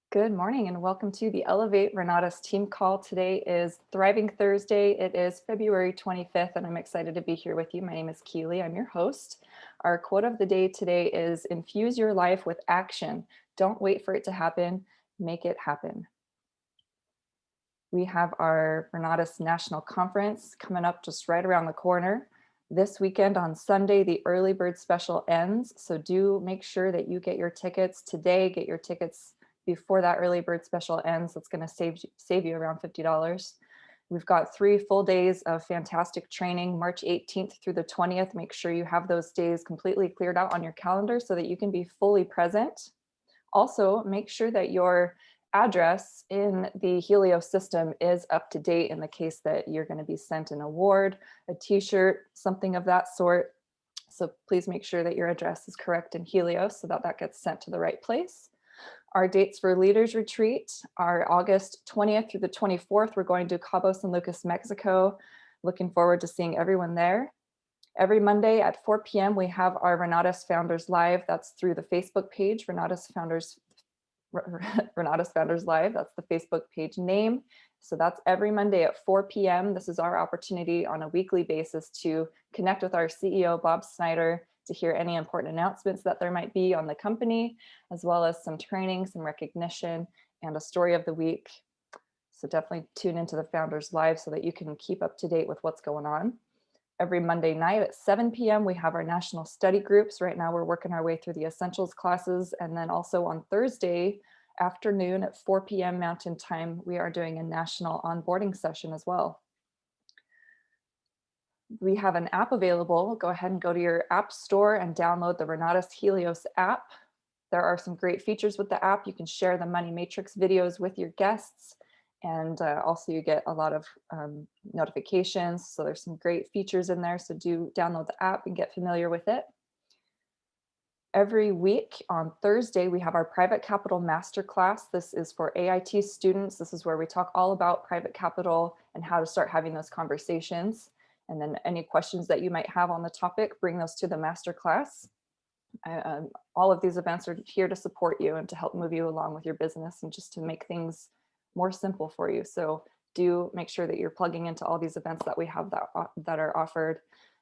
Good morning and welcome to the Elevate Renatus team call. Today is Thriving Thursday. It is February 25th and I'm excited to be here with you. My name is Keely. I'm your host. Our quote of the day today is infuse your life with action. Don't wait for it to happen. Make it happen. We have our Renatus National Conference coming up just right around the corner. This weekend on Sunday, the early bird special ends. So do make sure that you get your tickets today. Get your tickets before that early bird special ends. That's going to save you around $50. We've got 3 full days of fantastic training, March 18th through the 20th. Make sure you have those days completely cleared out on your calendar so that you can be fully present. Also, make sure that your address in the Helios system is up to date in the case that you're going to be sent an award, a t-shirt, something of that sort. So please make sure that your address is correct in Helios so that that gets sent to the right place. Our dates for Leaders Retreat are August 20th through the 24th. We're going to Cabo San Lucas, Mexico. Looking forward to seeing everyone there. Every Monday at 4 p.m. we have our Renatus Founders Live. That's through the Facebook page, Renatus Founders Live. That's the Facebook page name. So that's every Monday at 4 p.m. This is our opportunity on a weekly basis to connect with our CEO, Bob Snyder, to hear any important announcements that there might be on the company, as well as some training, some recognition, and a story of the week. So definitely tune into the Founders Live so that you can keep up to date with what's going on. Every Monday night at 7 p.m. we have our national study groups. Right now we're working our way through the essentials classes. And then also on Thursday afternoon at 4 p.m. Mountain Time, we are doing a national onboarding session as well. We have an app available. Go ahead and go to your app store and download the Renatus Helios app. There are some great features with the app. You can share the Money Matrix videos with your guests. And also you get a lot of notifications. So there's some great features in there. So do download the app and get familiar with it. Every week on Thursday, we have our Private Capital Masterclass. This is for AIT students. This is where we talk all about private capital and how to start having those conversations. And then any questions that you might have on the topic, bring those to the masterclass. All of these events are here to support you and to help move you along with your business and just to make things more simple for you. So do make sure that you're plugging into all these events that we have that are offered.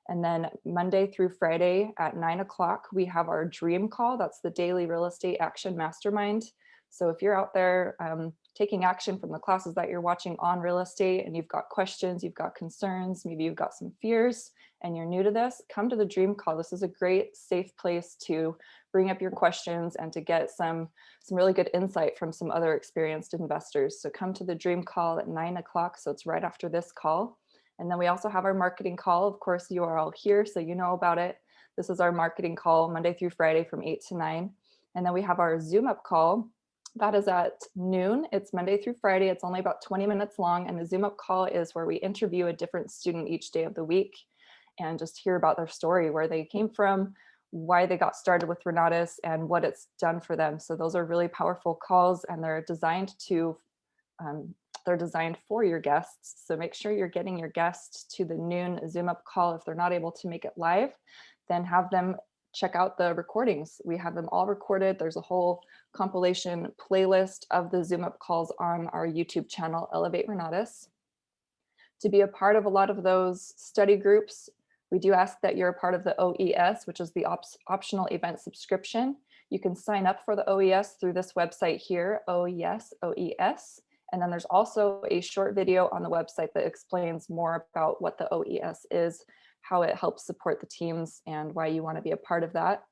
And then Monday through Friday at 9 o'clock, we have our dream call. That's the daily real estate action mastermind. So if you're out there taking action from the classes that you're watching on real estate and you've got questions, you've got concerns, maybe you've got some fears and you're new to this, come to the dream call. This is a great safe place to bring up your questions and to get some really good insight from some other experienced investors. So come to the dream call at 9 o'clock. So it's right after this call. And then we also have our marketing call. Of course, you are all here, so you know about it. This is our marketing call Monday through Friday from 8 to 9. And then we have our Zoom up call. That is at noon. It's Monday through Friday. It's only about 20 minutes long. And the Zoom up call is where we interview a different student each day of the week and just hear about their story, where they came from, why they got started with Renatus, and what it's done for them. So those are really powerful calls, and they're designed for your guests. So make sure you're getting your guests to the noon Zoom up call. If they're not able to make it live, then have them check out the recordings. We have them all recorded. There's a whole compilation playlist of the Zoom up calls on our YouTube channel, Elevate Renatus. To be a part of a lot of those study groups, we do ask that you're a part of the OES, which is the optional event subscription. You can sign up for the OES through this website here, OES. And then there's also a short video on the website that explains more about what the OES is, how it helps support the teams, and why you want to be a part of that.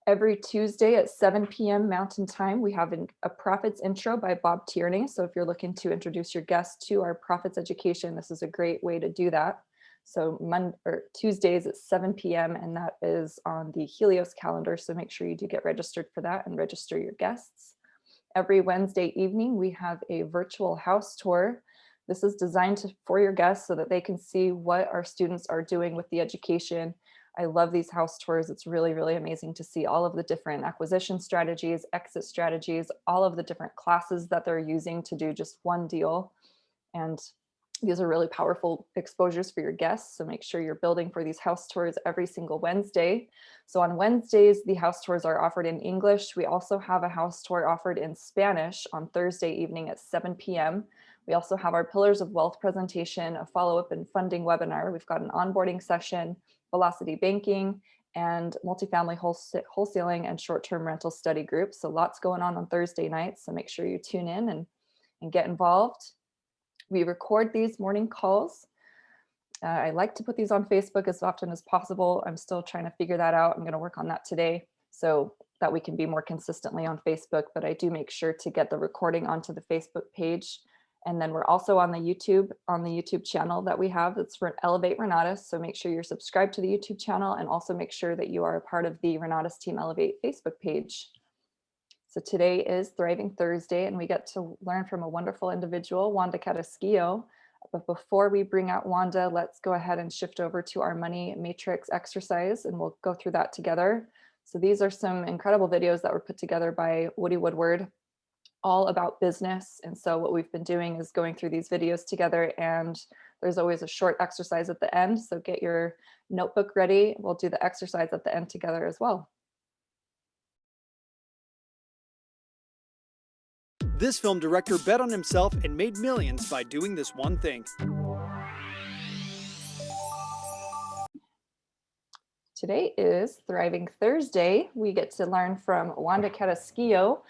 Every Tuesday at 7 p.m. Mountain Time, we have a Profits Intro by Bob Tierney. So if you're looking to introduce your guests to our Profits education, this is a great way to do that. So Tuesdays at 7 p.m. and that is on the Helios calendar. So make sure you do get registered for that and register your guests. Every Wednesday evening, we have a virtual house tour. This is designed for your guests so that they can see what our students are doing with the education. I love these house tours. It's really, really amazing to see all of the different acquisition strategies, exit strategies, all of the different classes that they're using to do just one deal. And These are really powerful exposures for your guests. So make sure you're building for these house tours every single Wednesday. So on Wednesdays, the house tours are offered in English. We also have a house tour offered in Spanish on Thursday evening at 7 p.m. We also have our Pillars of Wealth presentation, a follow-up and funding webinar. We've got an onboarding session, velocity banking, and multifamily wholesaling and short-term rental study groups. So lots going on Thursday nights. So make sure you tune in and get involved. We record these morning calls. I like to put these on Facebook as often as possible. I'm still trying to figure that out. I'm going to work on that today so that we can be more consistently on Facebook, but I do make sure to get the recording onto the Facebook page. And then we're also on the YouTube channel that we have. It's for Elevate Renatus. So make sure you're subscribed to the YouTube channel and also make sure that you are a part of the Renatus Team Elevate Facebook page. So today is Thriving Thursday, and we get to learn from a wonderful individual, Wanda Carrasquillo. But before we bring out Wanda, let's go ahead and shift over to our money matrix exercise, and we'll go through that together. So these are some incredible videos that were put together by Woody Woodward, all about business. And so what we've been doing is going through these videos together, and there's always a short exercise at the end. So get your notebook ready. We'll do the exercise at the end together as well. This film director bet on himself and made millions by doing this one thing. Today is Thriving Thursday. We get to learn from Wanda Carrasquillo.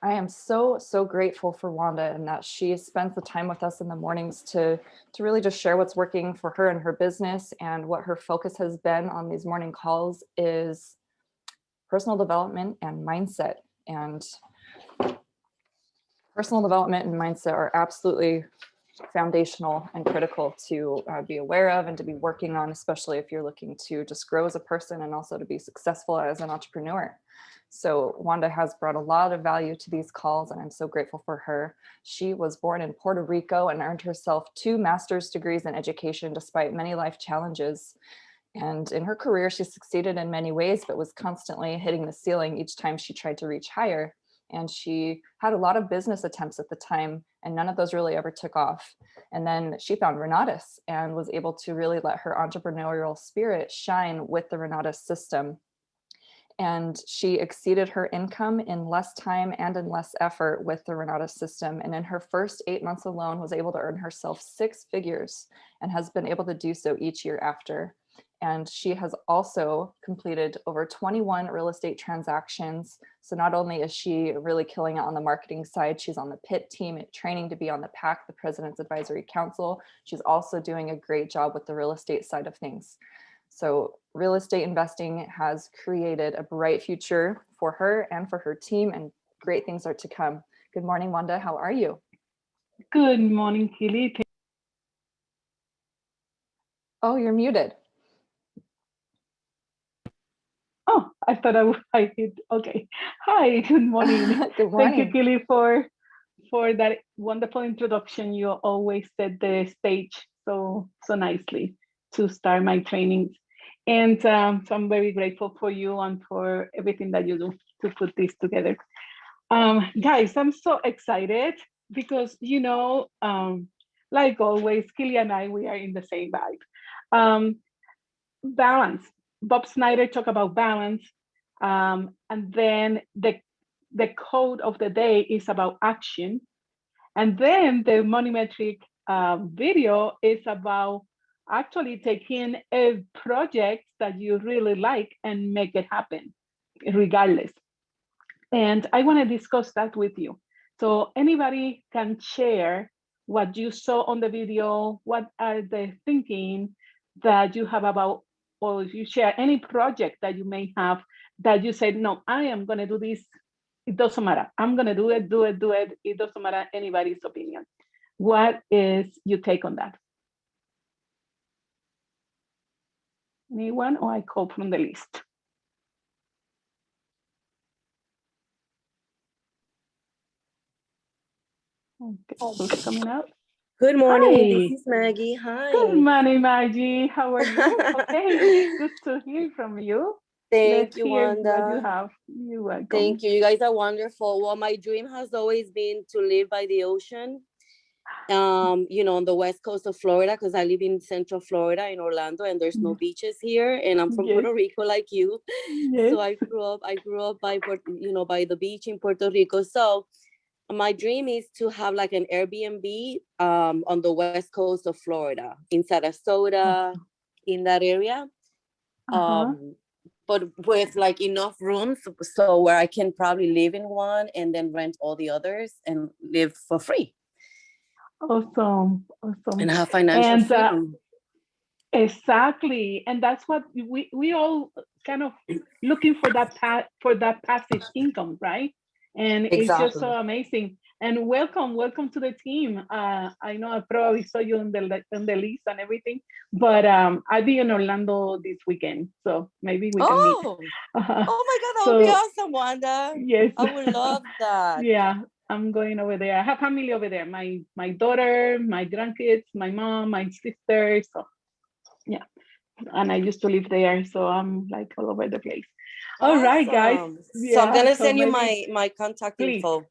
I am so grateful for Wanda and that she spends the time with us in the mornings to really just share what's working for her and her business. And what her focus has been on these morning calls is personal development and mindset. And personal development and mindset are absolutely foundational and critical to be aware of and to be working on, especially if you're looking to just grow as a person and also to be successful as an entrepreneur. So Wanda has brought a lot of value to these calls, and I'm so grateful for her. She was born in Puerto Rico and earned herself 2 master's degrees in education despite many life challenges. And in her career, she succeeded in many ways, but was constantly hitting the ceiling each time she tried to reach higher. And she had a lot of business attempts at the time, and none of those really ever took off. And then she found Renatus and was able to really let her entrepreneurial spirit shine with the Renatus system. And she exceeded her income in less time and in less effort with the Renatus system. And in her first 8 months alone, was able to earn herself 6 figures and has been able to do so each year after. And she has also completed over 21 real estate transactions. So not only is she really killing it on the marketing side, she's on the PIT team, training to be on the PAC, the President's Advisory Council. She's also doing a great job with the real estate side of things. So real estate investing has created a bright future for her and for her team, and great things are to come. Good morning, Wanda. How are you? Good morning, Kelly. Oh, you're muted. Oh, I thought I hit. Okay. Hi, good morning. Good morning. Thank you, Kelly, for that wonderful introduction. You always set the stage so nicely to start my trainings. And so I'm very grateful for you and for everything that you do to put this together. Guys, I'm so excited because, like always, Kelly and I, we are in the same vibe. Balance. Bob Snyder talked about balance, and then the code of the day is about action, and then the money metric video is about actually taking a project that you really like and make it happen, regardless. And I want to discuss that with you. So anybody can share what you saw on the video, what are the thinking that you have about, or if you share any project that you may have that you said, no, I am going to do this. It doesn't matter. I'm going to do it. It doesn't matter anybody's opinion. What is your take on that? Anyone, or I call from the list? Okay, who's coming out? Good morning. Hi. This is Maggie. Hi. Good morning, Maggie. How are you? Okay, good to hear from you. Thank you, hear Wanda. what you have. You're welcome. Thank you. You guys are wonderful. Well, my dream has always been to live by the ocean. on the west coast of Florida, because I live in Central Florida in Orlando, and there's no beaches here, and I'm from Yes. Puerto Rico like you. Yes. So I grew up by by the beach in Puerto Rico. So my dream is to have like an Airbnb on the west coast of Florida, in Sarasota, in that area. But with like enough rooms so where I can probably live in one and then rent all the others and live for free. Awesome. And have financial freedom. Exactly. And that's what we all kind of looking for that passive income, right? And it's just so amazing. And welcome to the team. I know I probably saw you on the list and everything, but I'll be in Orlando this weekend, so maybe we can meet. Oh my God, that would be awesome, Wanda. Yes, I would love that. Yeah, I'm going over there. I have family over there. My daughter, my grandkids, my mom, my sister. So yeah, and I used to live there, so I'm like all over the place. All right, guys. So I'm gonna send you my contact info.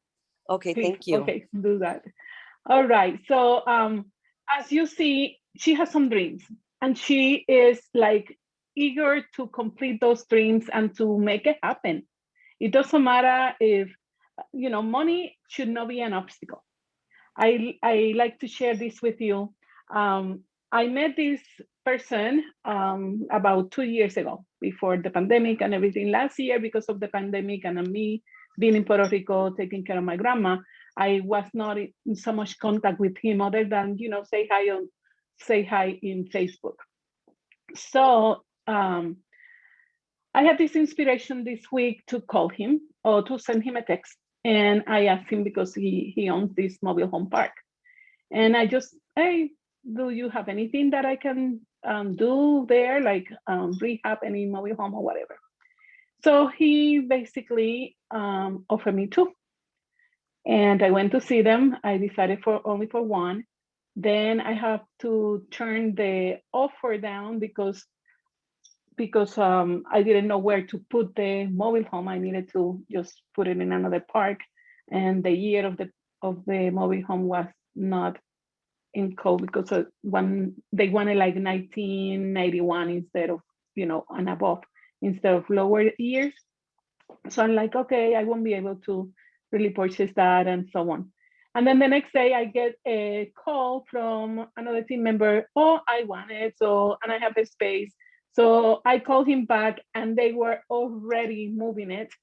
Okay, please. Thank you. Okay, do that. All right. So as you see, she has some dreams, and she is like eager to complete those dreams and to make it happen. It doesn't matter if money should not be an obstacle. I like to share this with you. I met this person about 2 years ago, before the pandemic and everything. Last year, because of the pandemic and me being in Puerto Rico taking care of my grandma, I was not in so much contact with him other than say hi in Facebook. So I had this inspiration this week to call him or to send him a text. And I asked him, because he owns this mobile home park. And I just, hey, do you have anything that I can do there, like rehab any mobile home or whatever? So he basically offered me two. And I went to see them. I decided only for one. Then I have to turn the offer down because I didn't know where to put the mobile home. I needed to just put it in another park, and the year of the mobile home was not in code, because when they wanted like 1991 instead of and above, instead of lower years. So I'm like, okay, I won't be able to really purchase that, and so on. And then the next day I get a call from another team member. Oh, I want it, and I have the space. So I called him back, and they were already moving it.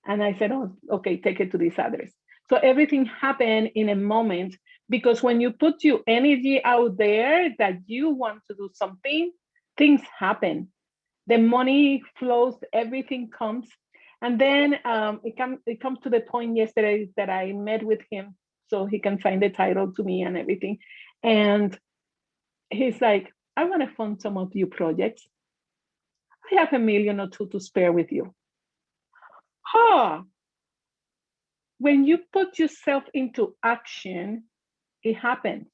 And I said, oh, okay, take it to this address. So everything happened in a moment, because when you put your energy out there that you want to do something, things happen. The money flows, everything comes. And then it comes to the point yesterday that I met with him so he can sign the title to me and everything. And he's like, I want to fund some of your projects. I have $1 million or $2 million to spare with you. When you put yourself into action, it happens.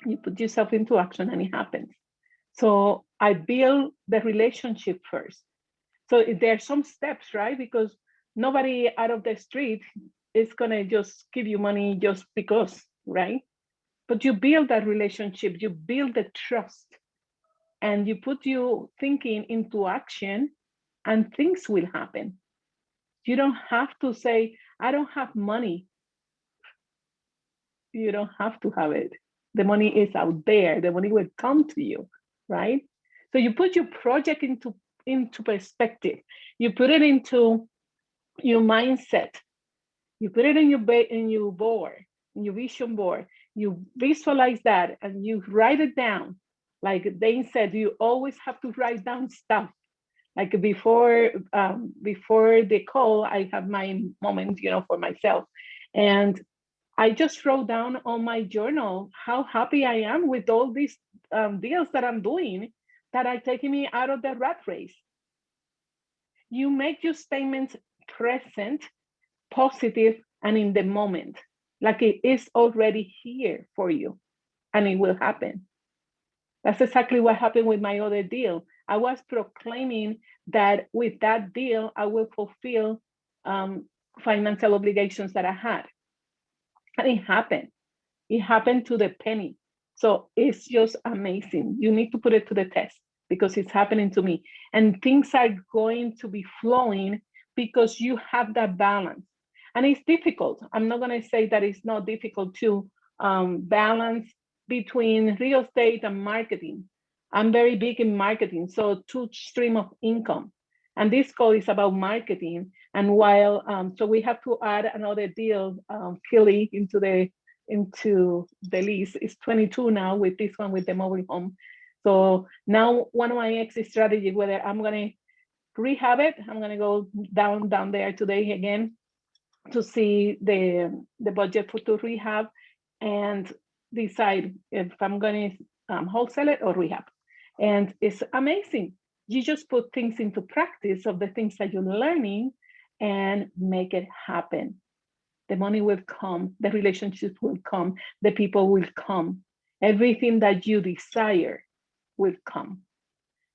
You put yourself into action and it happens. So I build the relationship first. So there are some steps, right? Because nobody out of the street is gonna just give you money just because, right? But you build that relationship, you build the trust, and you put your thinking into action, and things will happen. You don't have to say, I don't have money. You don't have to have it. The money is out there. The money will come to you, right? So you put your project into perspective. You put it into your mindset. You put it in your board, in your vision board. You visualize that and you write it down. Like Dane said, you always have to write down stuff. Like before the call, I have my moment, for myself. And I just wrote down on my journal how happy I am with all these deals that I'm doing that are taking me out of the rat race. You make your statements present, positive, and in the moment, like it is already here for you, and it will happen. That's exactly what happened with my other deal. I was proclaiming that with that deal, I will fulfill financial obligations that I had. And it happened. It happened to the penny. So it's just amazing. You need to put it to the test because it's happening to me. And things are going to be flowing because you have that balance. And it's difficult. I'm not going to say that it's not difficult to balance between real estate and marketing. I'm very big in marketing, so two stream of income. And this call is about marketing. And while, so we have to add another deal, Kelly, into the lease. It's 22 now with this one with the mobile home. So now one of my exit strategy, whether I'm gonna rehab it, I'm gonna go down there today again to see the budget to rehab and decide if I'm gonna wholesale it or rehab. And it's amazing. You just put things into practice of the things that you're learning and make it happen. The money will come, the relationships will come, the people will come. Everything that you desire will come.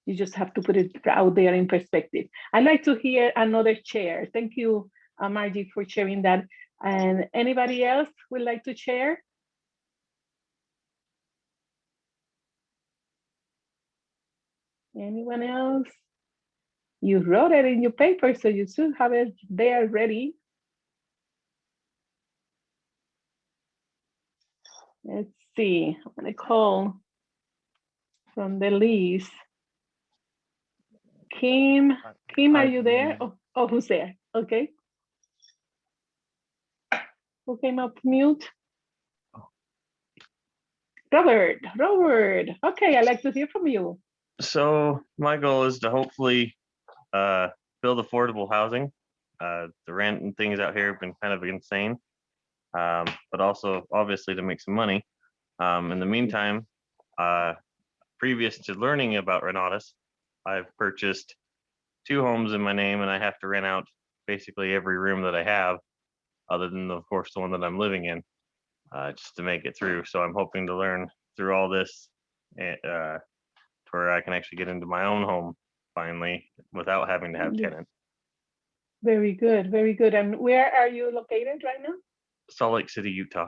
You just have to put it out there in perspective. I'd like to hear another share. Thank you, Margie, for sharing that. And anybody else would like to share? Anyone else? You wrote it in your paper, so you should have it there ready. Let's see, I'm gonna call from the list. Kim, are you there? Oh, who's there? Okay. Who came up mute? Robert. Okay, I'd like to hear from you. So my goal is to hopefully build affordable housing. The rent and things out here have been kind of insane, but also obviously to make some money. In the meantime, previous to learning about Renatus, I've purchased 2 homes in my name, and I have to rent out basically every room that I have, other than, of course, the one that I'm living in, just to make it through. So I'm hoping to learn through all this to where I can actually get into my own home finally without having to have tenants. Very good, very good. And where are you located right now? Salt Lake City, Utah.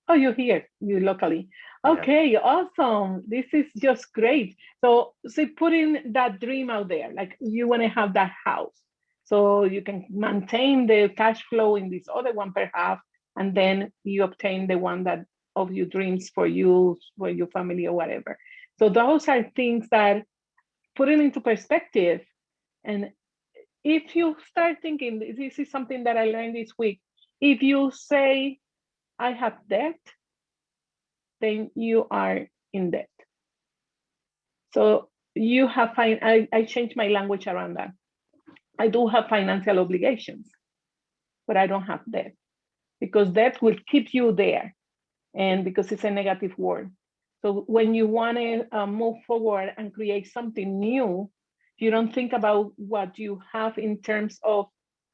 Oh, you're here, you locally. Okay, yeah. Awesome. This is just great. So putting that dream out there, like you want to have that house, so you can maintain the cash flow in this other one perhaps, and then you obtain the one that of your dreams for you, for your family or whatever. So those are things that put it into perspective. And if you start thinking, this is something that I learned this week, if you say, I have debt, then you are in debt. So you have, I changed my language around that. I do have financial obligations, but I don't have debt, because debt will keep you there, and because it's a negative word. So when you want to move forward and create something new, you don't think about what you have in terms of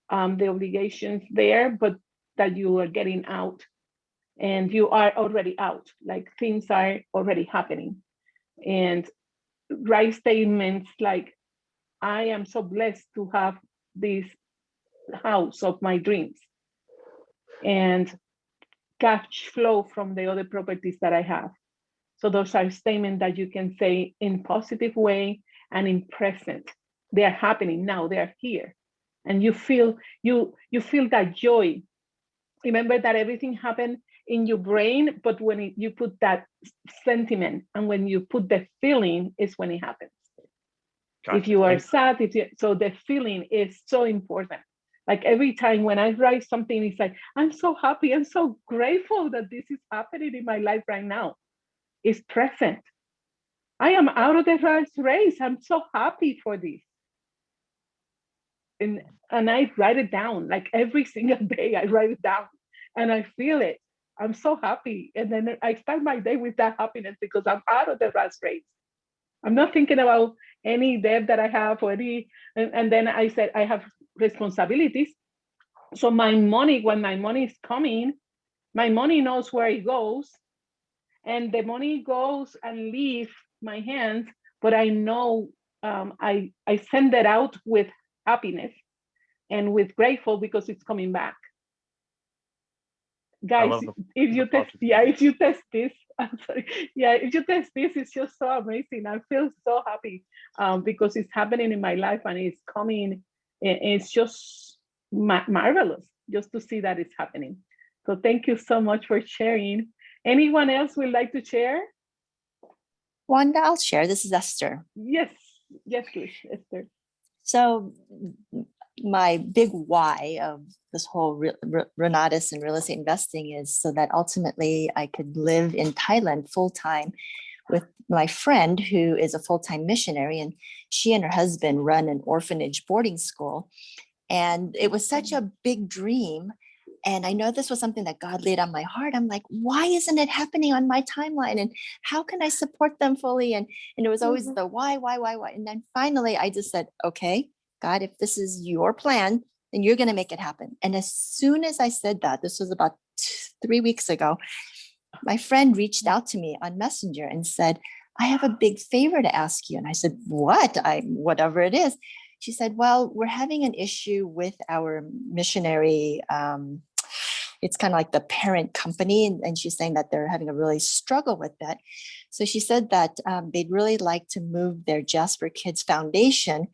the obligations there, but that you are getting out, and you are already out, like things are already happening. And write statements like, I am so blessed to have this house of my dreams, and cash flow from the other properties that I have. So those are statements that you can say in positive way and in present. They are happening now, they are here. And you feel that joy. Remember that everything happened in your brain, but when you put that sentiment and when you put the feeling is when it happens. Gotcha. If you are sad, so the feeling is so important. Like every time when I write something, it's like, I'm so happy, I'm so grateful that this is happening in my life right now. It's present. I am out of the race. I'm so happy for this. And I write it down, like every single day I write it down and I feel it. I'm so happy. And then I start my day with that happiness because I'm out of the rat race. I'm not thinking about any debt that I have or any, and then I said, I have responsibilities. So my money, when my money is coming, my money knows where it goes, and the money goes and leaves my hands, but I know I send it out with happiness and with grateful because it's coming back. Guys, love if the you test, positive. yeah, if you test this, I'm sorry, yeah, if you test this, it's just so amazing. I feel so happy because it's happening in my life and it's coming. It's just marvelous just to see that it's happening. So thank you so much for sharing. Anyone else would like to share? Wanda, I'll share. This is Esther. Yes, yes, please, Esther. So my big why of this whole Renatus and real estate investing is so that ultimately I could live in Thailand full time with my friend who is a full-time missionary, and she and her husband run an orphanage boarding school. And it was such a big dream. And I know this was something that God laid on my heart. I'm like, why isn't it happening on my timeline? And how can I support them fully? And it was always the why? And then finally I just said, okay, God, if this is your plan, then you're going to make it happen. And as soon as I said that, this was about 3 weeks ago, my friend reached out to me on Messenger and said, I have a big favor to ask you. And I said, what? Whatever it is. She said, well, we're having an issue with our missionary. It's kind of like the parent company. And she's saying that they're having a really struggle with that. So she said that they'd really like to move their Jasper Kids Foundation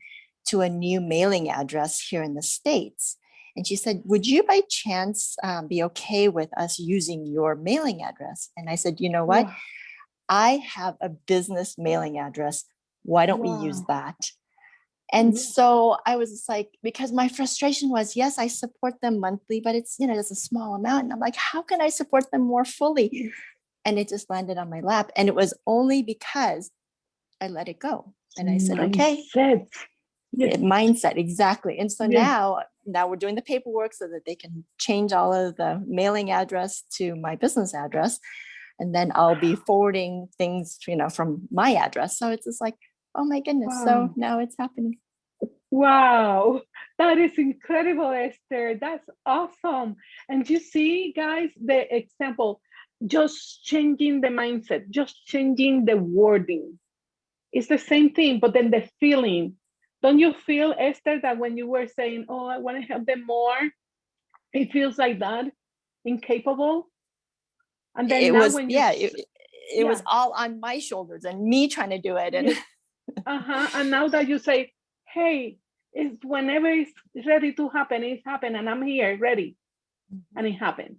to a new mailing address here in the States. And she said, would you by chance be okay with us using your mailing address? And I said, you know what? Wow. I have a business mailing address. Why don't we use that? And so I was just like, because my frustration was, yes, I support them monthly, but it's, it's a small amount. And I'm like, how can I support them more fully? And it just landed on my lap. And it was only because I let it go. And I said, okay. Mindset, exactly. And so now we're doing the paperwork so that they can change all of the mailing address to my business address. And then I'll be forwarding things, from my address. So it's just like, oh my goodness. Wow. So now it's happening. Wow, that is incredible, Esther. That's awesome. And you see, guys, the example, just changing the mindset, just changing the wording. It's the same thing, but then the feeling. Don't you feel, Esther, that when you were saying, oh, I want to help them more, it feels like that, incapable? And then it now was, when you... it was all on my shoulders and me trying to do it. And And now that you say, hey, it's whenever it's ready to happen, it's happened, and I'm here, ready. And it happened.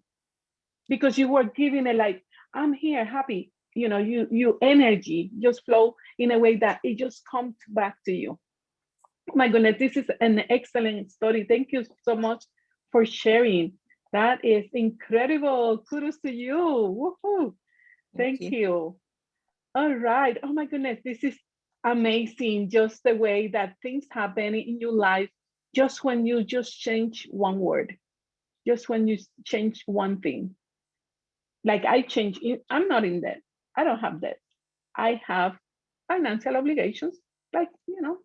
Because you were giving it like, I'm here, happy. You energy just flow in a way that it just comes back to you. Oh my goodness, this is an excellent story. Thank you so much for sharing. That is incredible. Kudos to you. Woohoo. Thank you. All right. Oh my goodness, this is amazing. Just the way that things happen in your life, just when you just change one word, just when you change one thing. Like I'm not in debt. I don't have debt. I have financial obligations, like,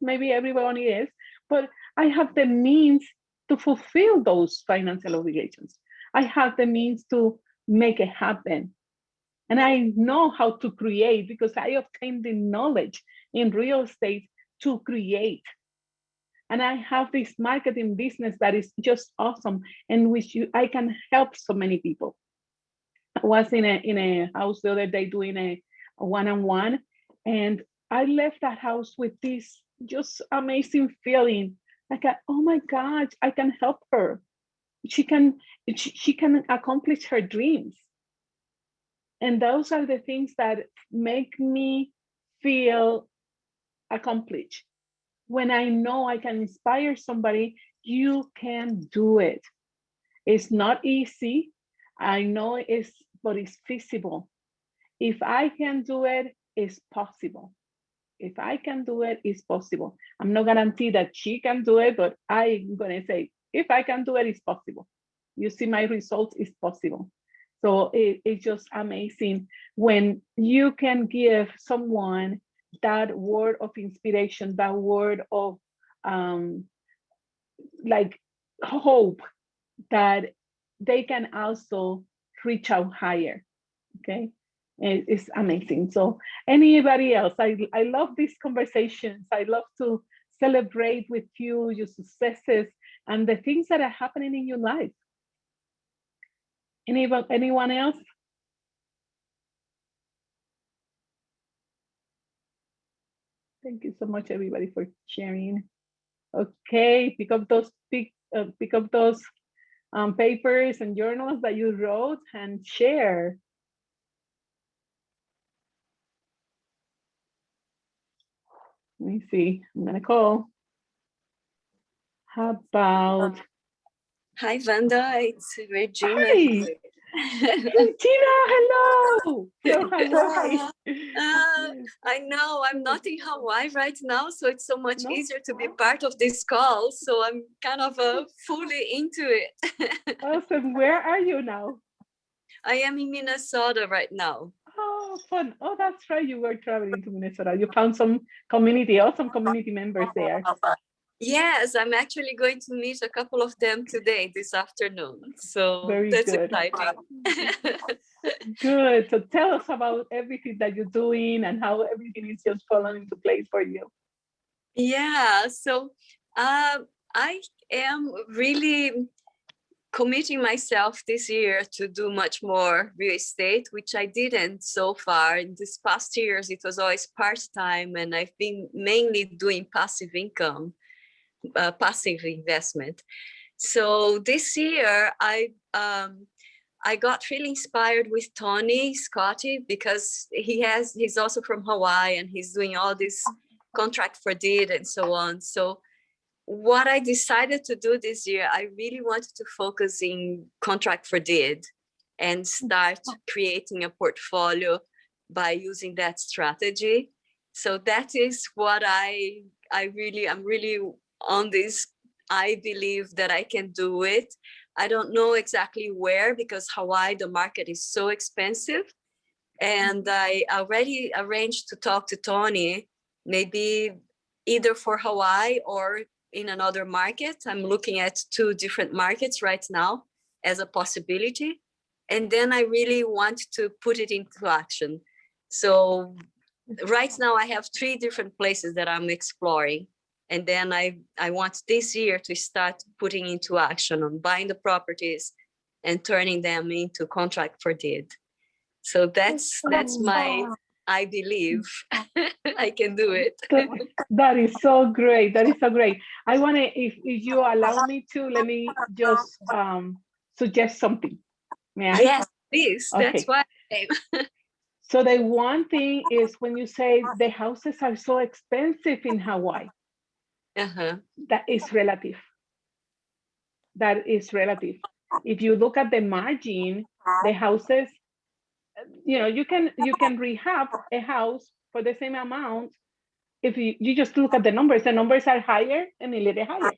maybe everybody is, but I have the means to fulfill those financial obligations. I have the means to make it happen. And I know how to create because I obtained the knowledge in real estate to create. And I have this marketing business that is just awesome, and I can help so many people. I was in a house the other day doing a one-on-one, and I left that house with this just amazing feeling. Like, oh my God, I can help her. She can accomplish her dreams. And those are the things that make me feel accomplished. When I know I can inspire somebody, you can do it. It's not easy. I know but it's feasible. If I can do it, it's possible. If I can do it, it's possible. I'm not guaranteed that she can do it, but I'm going to say, if I can do it, it's possible. You see my results, it's possible. So it's just amazing when you can give someone that word of inspiration, that word of like hope that they can also reach out higher. Okay, it's amazing. So anybody else, I love these conversations. I love to celebrate with you your successes and the things that are happening in your life. Anyone else? Thank you so much, everybody, for sharing. Okay, pick up those papers and journals that you wrote and share. Let me see. I'm gonna call. How about? Hi, Wanda. It's Regina. Hi, Regina. Hello from Hawaii. I know I'm not in Hawaii right now, so it's so much No? easier to be part of this call. So I'm kind of fully into it. Awesome. Where are you now? I am in Minnesota right now. Oh, fun. Oh, that's right. You were traveling to Minnesota. You found some awesome community members there. Yes, I'm actually going to meet a couple of them today, this afternoon. So Very that's good. exciting. Good. So tell us about everything that you're doing and how everything is just falling into place for you. Yeah, so I am really committing myself this year to do much more real estate, which I didn't so far. In these past years, it was always part-time, and I've been mainly doing passive income, passive investment. So this year, I got really inspired with Tony Scotty because he's also from Hawaii and he's doing all this contract for deed and so on. So what I decided to do this year, I really wanted to focus in contract for deed and start creating a portfolio by using that strategy. So that is what I'm really on this. I believe that I can do it. I don't know exactly where because Hawaii, the market is so expensive. And I already arranged to talk to Tony, maybe either for Hawaii or in another market. I'm looking at 2 different markets right now as a possibility. And then I really want to put it into action. So right now I have 3 different places that I'm exploring. And then I want this year to start putting into action on buying the properties and turning them into contract for deed. So that's my, I believe I can do it. That is so great. That is so great. I want to, if you allow me to, let me just suggest something. May I? Yes, please. Okay. That's why I came. So the one thing is when you say the houses are so expensive in Hawaii, that is relative. That is relative. If you look at the margin, the houses, you can rehab a house for the same amount. If you just look at the numbers are higher and a little higher.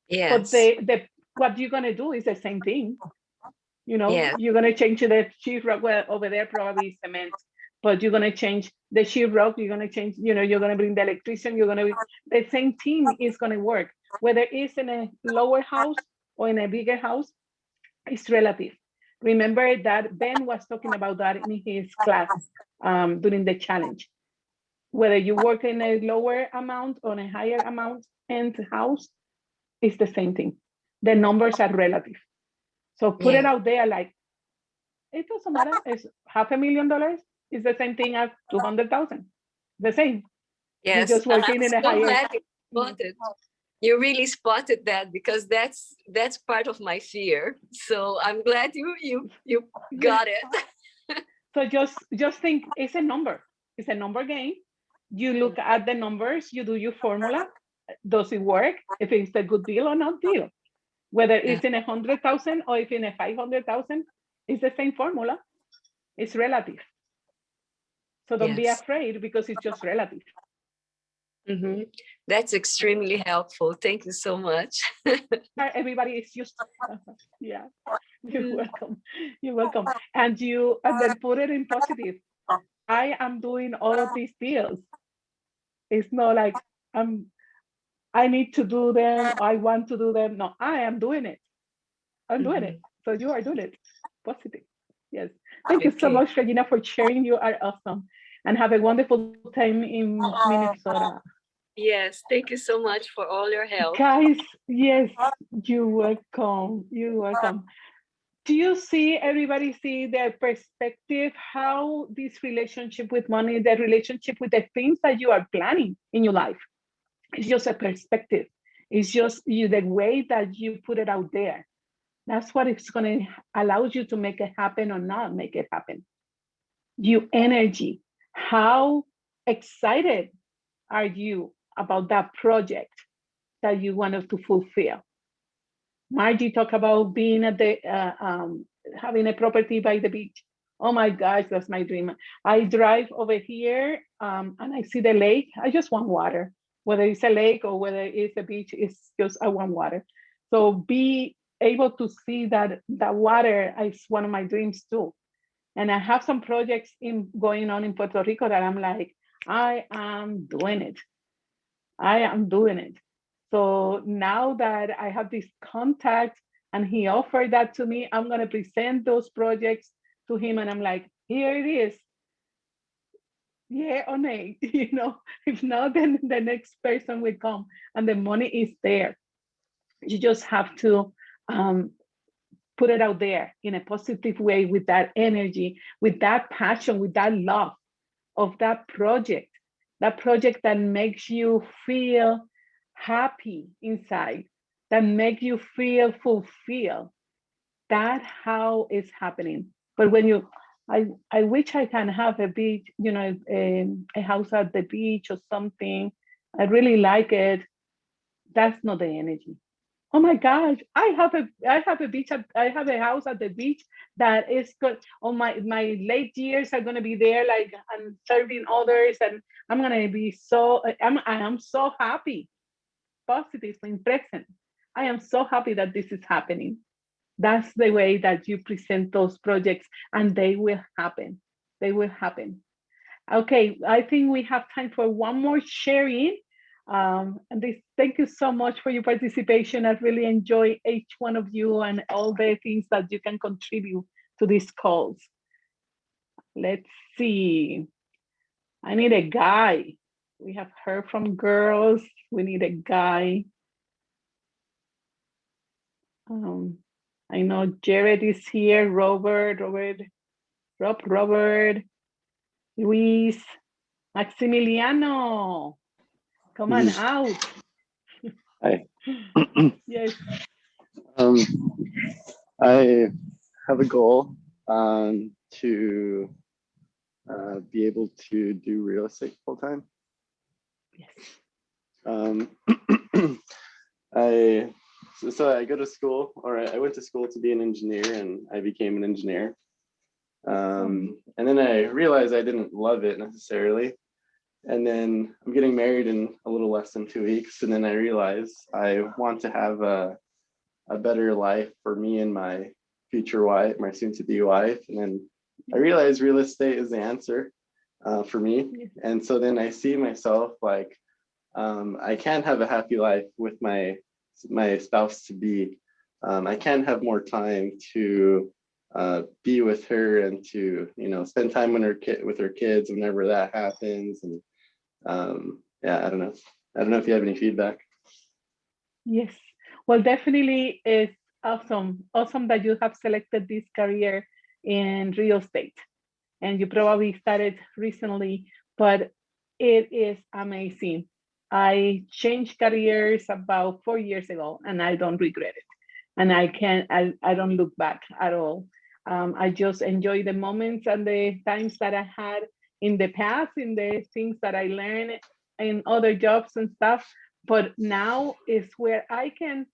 Yes. But what you're gonna do is the same thing. Yes. You're gonna change the sheetrock. Well, over there probably cement, but you're gonna change the sheetrock. You're gonna change. You're gonna bring the electrician. The same thing is gonna work. Whether it's in a lower house or in a bigger house, it's relative. Remember that Ben was talking about that in his class during the challenge. Whether you work in a lower amount or a higher amount and house, it's the same thing. The numbers are relative. So put it out there like, it doesn't matter. It's $500,000. It's the same thing as 200,000. The same. Yes. You're just working in a higher. Glad you spotted. You really spotted that because that's part of my fear. So I'm glad you got it. So just think it's a number. It's a number game. You look at the numbers, you do your formula. Does it work? If it's a good deal or not deal. Whether it's in 100,000 or if in a 500,000, it's the same formula. It's relative. So don't be afraid because it's just relative. That's extremely helpful. Thank you so much. Everybody is used to yeah. You're welcome. You're welcome. And then put it in positive. I am doing all of these deals. It's not like I need to do them. I want to do them. No, I am doing it. I'm doing it. So you are doing it. Positive. Yes. Thank you so much, Regina, for sharing. You are awesome. And have a wonderful time in Minnesota. Yes. Thank you so much for all your help. Guys, yes, you're welcome. You're welcome. do you see everybody see their perspective, how this relationship with money, the relationship with the things that you are planning in your life? It's just a perspective. It's just you, the way that you put it out there. That's what it's going to allow you to make it happen or not make it happen. Your energy, how excited are you about that project that you wanted to fulfill? Margie talked about being at the having a property by the beach. Oh my gosh, that's my dream. I drive over here and I see the lake. I just want water. Whether it's a lake or whether it's a beach, it's just I want water. So be able to see that water is one of my dreams too. And I have some projects going on in Puerto Rico that I'm like, I am doing it. I am doing it. So now that I have this contact and he offered that to me, I'm going to present those projects to him. And I'm like, here it is. Yeah or nay, you know, if not, then the next person will come and the money is there. You just have to put it out there in a positive way with that energy, with that passion, with that love of that project that makes you feel happy inside, that makes you feel fulfilled. That's how it's happening. But when you, I wish I can have a beach, you know, a house at the beach or something. I really like it. That's not the energy. Oh my gosh, I have a beach. I have a house at the beach that is good. Oh, my late years are gonna be there, like I'm serving others, and I'm gonna be so. I am so happy, positively in present. I am so happy that this is happening. That's the way that you present those projects, and they will happen. They will happen. Okay, I think we have time for one more sharing. Thank you so much for your participation. I really enjoy each one of you and all the things that you can contribute to these calls. Let's see. I need a guy. We have heard from girls. We need a guy. I know Jared is here, Robert, Luis, Maximiliano. Come on out. Hi. Yes. I have a goal to be able to do real estate full time. Yes. So I go to school, or I went to school to be an engineer, and I became an engineer. And then I realized I didn't love it necessarily. And then I'm getting married in a little less than 2 weeks. And then I realized I want to have a better life for me and my future wife, my soon-to-be wife. And then I realized real estate is the answer for me. And so then I see myself like, I can have a happy life with my spouse to be. I can have more time to be with her and to, you know, spend time with her kids whenever that happens. And yeah, I don't know if you have any feedback. Yes, well, definitely it's awesome that you have selected this career in real estate, and you probably started recently, but it is amazing. I changed careers about 4 years ago, and I don't regret it, and I don't look back at all. I just enjoy the moments and the times that I had in the past, in the things that I learned in other jobs and stuff. But now is where I can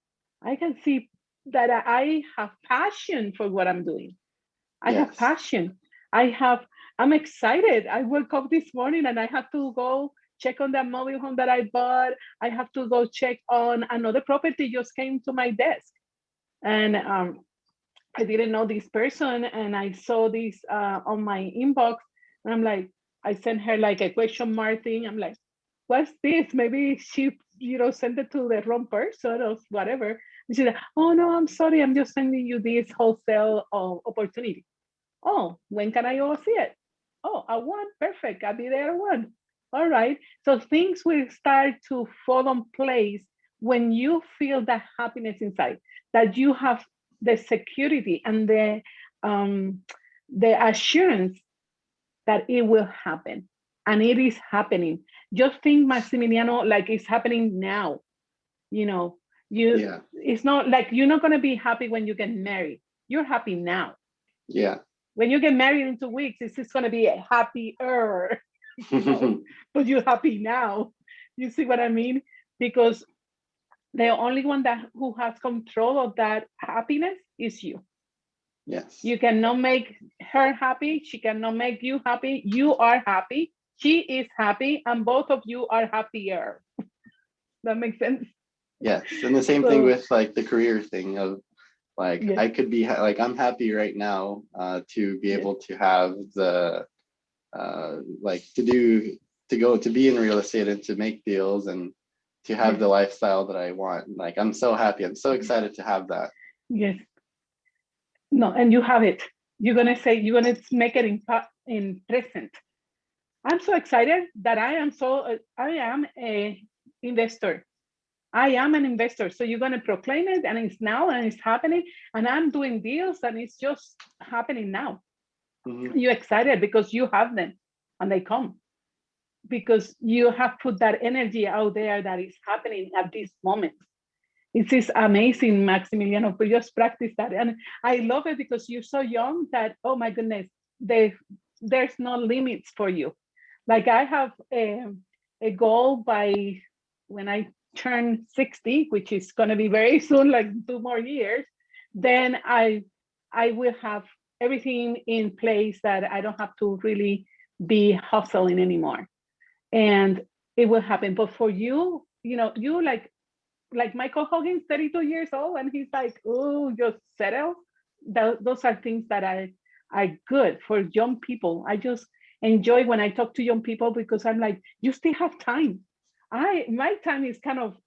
see that I have passion for what I'm doing. I have passion. I'm excited. I woke up this morning and I have to go check on that mobile home that I bought. I have to go check on another property just came to my desk. And I didn't know this person, and I saw this on my inbox, and I'm like, I sent her like a question mark thing. I'm like, what's this? Maybe she, you know, sent it to the wrong person or whatever. And she's like, oh no, I'm sorry, I'm just sending you this wholesale opportunity. Oh, when can I go see it? Oh, at 1, perfect. I'll be there at 1. All right. So things will start to fall in place when you feel that happiness inside, that you have the security and the assurance that it will happen, and it is happening. Just think, Maximiliano, like it's happening now. You know, Yeah. it's not like you're not going to be happy when you get married. You're happy now. Yeah. When you get married in 2 weeks, it's just going to be happier, but you're happy now. You see what I mean? Because the only one who has control of that happiness is you. Yes. You cannot make her happy. She cannot make you happy. You are happy. She is happy, and both of you are happier. That makes sense. Yes. And the same thing with like the career thing of like, yes. I could be like, I'm happy right now to be able to have the, like to be in real estate and to make deals and to have the lifestyle that I want. Like, I'm so happy. I'm so excited to have that. Yes. No, and you have it. You're going to make it in present. I'm so excited that I am a investor. I am an investor. So you're going to proclaim it, and it's now, and it's happening, and I'm doing deals, and it's just happening now. Mhm. You're excited because you have them and they come, because you have put that energy out there that is happening at this moment. It is amazing, Maximiliano, to just practice that. And I love it because you're so young that, oh my goodness, there's no limits for you. Like I have a goal by when I turn 60, which is going to be very soon, like 2 more years, then I will have everything in place that I don't have to really be hustling anymore. And it will happen. But for you, you like Michael Hogan's 32 years old, and he's like, oh, just settle. Those are things that are good for young people. I just enjoy when I talk to young people, because I'm like, you still have time. My time is kind of,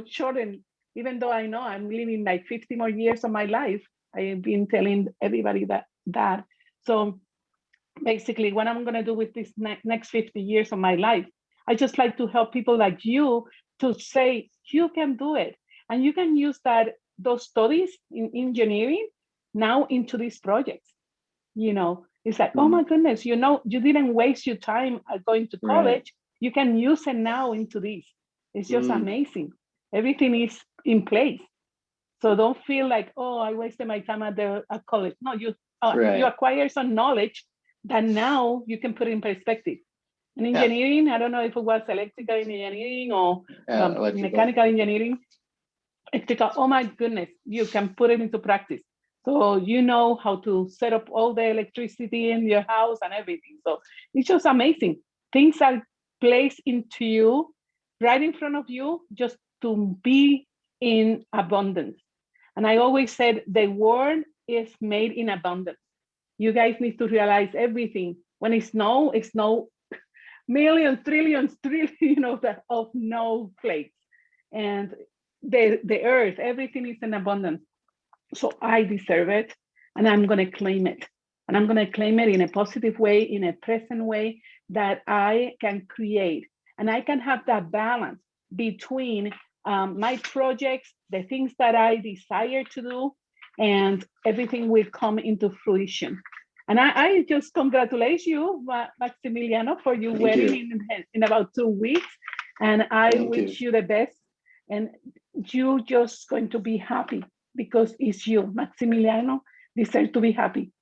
shortened, even though I know I'm living like 50 more years of my life. I have been telling everybody that. So basically, what I'm going to do with this next 50 years of my life, I just like to help people like you to say, you can do it. And you can use those studies in engineering now into these projects. It's like, oh my goodness, you didn't waste your time going to college. Right. You can use it now into this. It's just amazing. Everything is in place. So don't feel like, oh, I wasted my time at college. No, you acquire some knowledge that now you can put in perspective. In engineering, I don't know if it was electrical engineering or mechanical engineering. Electrical, oh my goodness, you can put it into practice. So you know how to set up all the electricity in your house and everything. So it's just amazing. Things are placed into you right in front of you, just to be in abundance. And I always said the world is made in abundance. You guys need to realize everything. When it's no millions, trillions, of no plates. And the earth, everything is in abundance. So I deserve it, and I'm going to claim it. And I'm going to claim it in a positive way, in a present way that I can create. And I can have that balance between my projects, the things that I desire to do, and everything will come into fruition. And I just congratulate you, Maximiliano, for your wedding in about 2 weeks. And I wish you the best. And you just going to be happy, because it's you, Maximiliano, deserve to be happy.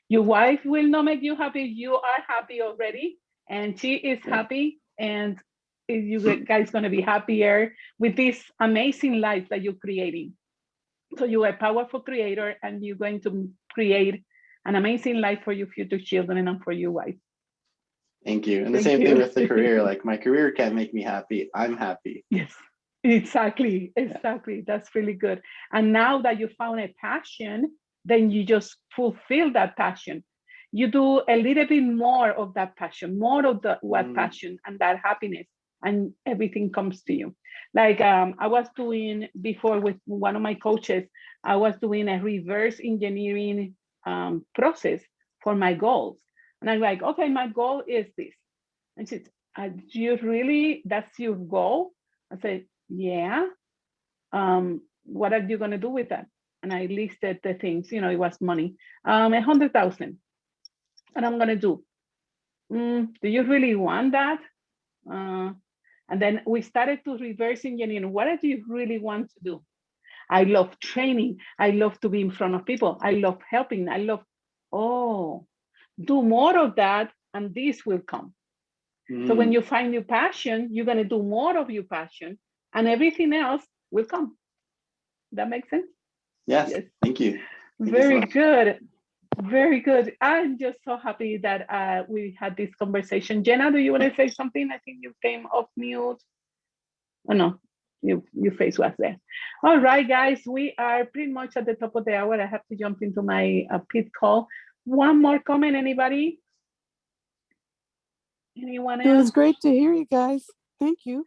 Your wife will not make you happy. You are happy already, and she is happy. And you guys going to be happier with this amazing life that you're creating. So you are a powerful creator, and you're going to create an amazing life for your future children and for your wife. Thank you. And the same thing with the career. Like, my career can't make me happy. I'm happy. Yes, exactly. That's really good. And now that you found a passion, then you just fulfill that passion. You do a little bit more of that passion, more of what passion and that happiness, and everything comes to you. Like I was doing before with one of my coaches, I was doing a reverse engineering process for my goals. And I'm like, okay, my goal is this. And she said, do you really, that's your goal? I said, yeah. What are you going to do with that? and I listed the things, it was money, 100,000. And I'm gonna do, do you really want that? And then we started to reverse engineer. What do you really want to do? I love training. I love to be in front of people. I love helping. I love, do more of that and this will come. So when you find your passion, you're gonna do more of your passion and everything else will come. That makes sense? Yes. Thank you. Very good. Very good. I'm just so happy that we had this conversation. Jenna, do you want to say something? I think you came off mute. Oh no, your face was there. All right, guys, we are pretty much at the top of the hour. I have to jump into my pit call. One more comment, anybody? Anyone else? It was great to hear you guys. Thank you.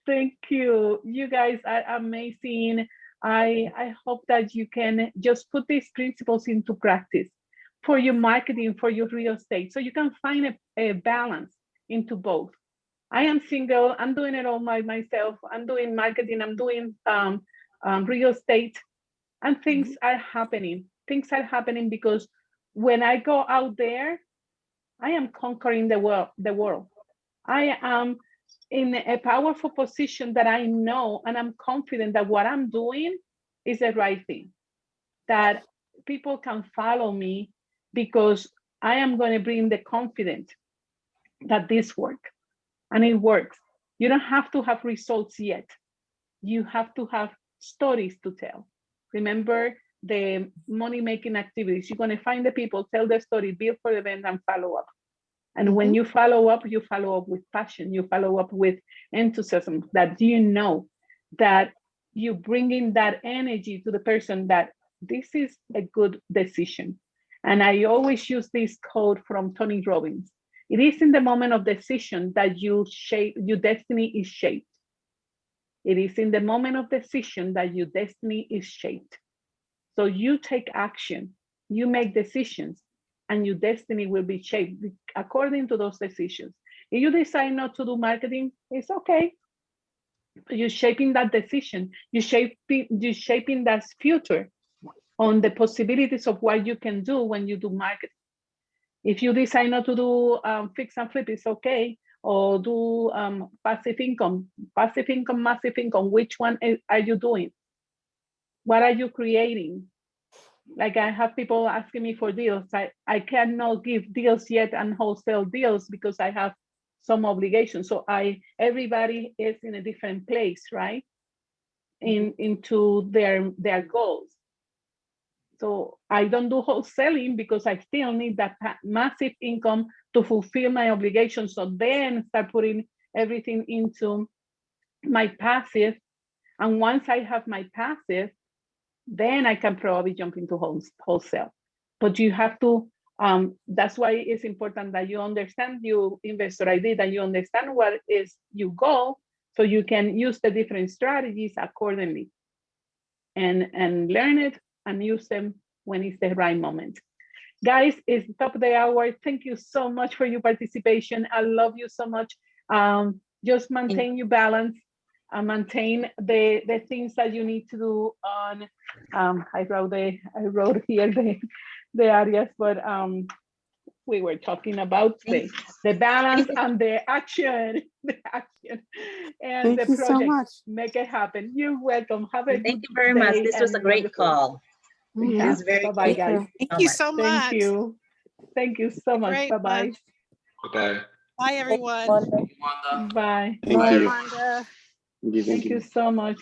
Thank you. You guys are amazing. I hope that you can just put these principles into practice for your marketing, for your real estate, so you can find a balance into both. I am single, I'm doing it all myself, I'm doing marketing, I'm doing real estate, and things are happening. Things are happening because when I go out there, I am conquering the world. I am in a powerful position that I know, and I'm confident that what I'm doing is the right thing, that people can follow me because I am going to bring the confidence that this works, and it works. You don't have to have results yet. You have to have stories to tell. Remember the money-making activities. You're going to find the people, tell the story, build for the event, and follow up. And when you follow up with passion, you follow up with enthusiasm, that you know that you bring in that energy to the person that this is a good decision. And I always use this quote from Tony Robbins. It is in the moment of decision that your destiny is shaped. It is in the moment of decision that your destiny is shaped. So you take action, you make decisions, and your destiny will be shaped according to those decisions. If you decide not to do marketing, it's okay. You're shaping that decision. You're shaping that future on the possibilities of what you can do when you do marketing. If you decide not to do fix and flip, it's okay. Or do passive income, massive income. Which one are you doing? What are you creating? Like I have people asking me for deals. I cannot give deals yet and wholesale deals because I have some obligations. So everybody is in a different place, right? Into their goals. So I don't do wholesaling because I still need that massive income to fulfill my obligations. So then start putting everything into my passive. And once I have my passive, then I can probably jump into wholesale. But you have to, that's why it's important that you understand your investor ID, that you understand what is your goal, so you can use the different strategies accordingly and learn it and use them when it's the right moment. Guys, it's the top of the hour. Thank you so much for your participation. I love you so much. Just maintain your balance. Maintain the things that you need to do on, I wrote here the areas, but we were talking about the balance and the action, and Thank the you project. so much. Make it happen. You're welcome. Have a Thank good you very much. day This was a and great wonderful. call. Yeah. It was very Bye-bye, great. guys. Thank you so much. Thank you. Thank you so much. Great Bye-bye. one. Bye. Bye, everyone. Wanda. Bye. Thank Bye, you. Wanda. Thank you so much.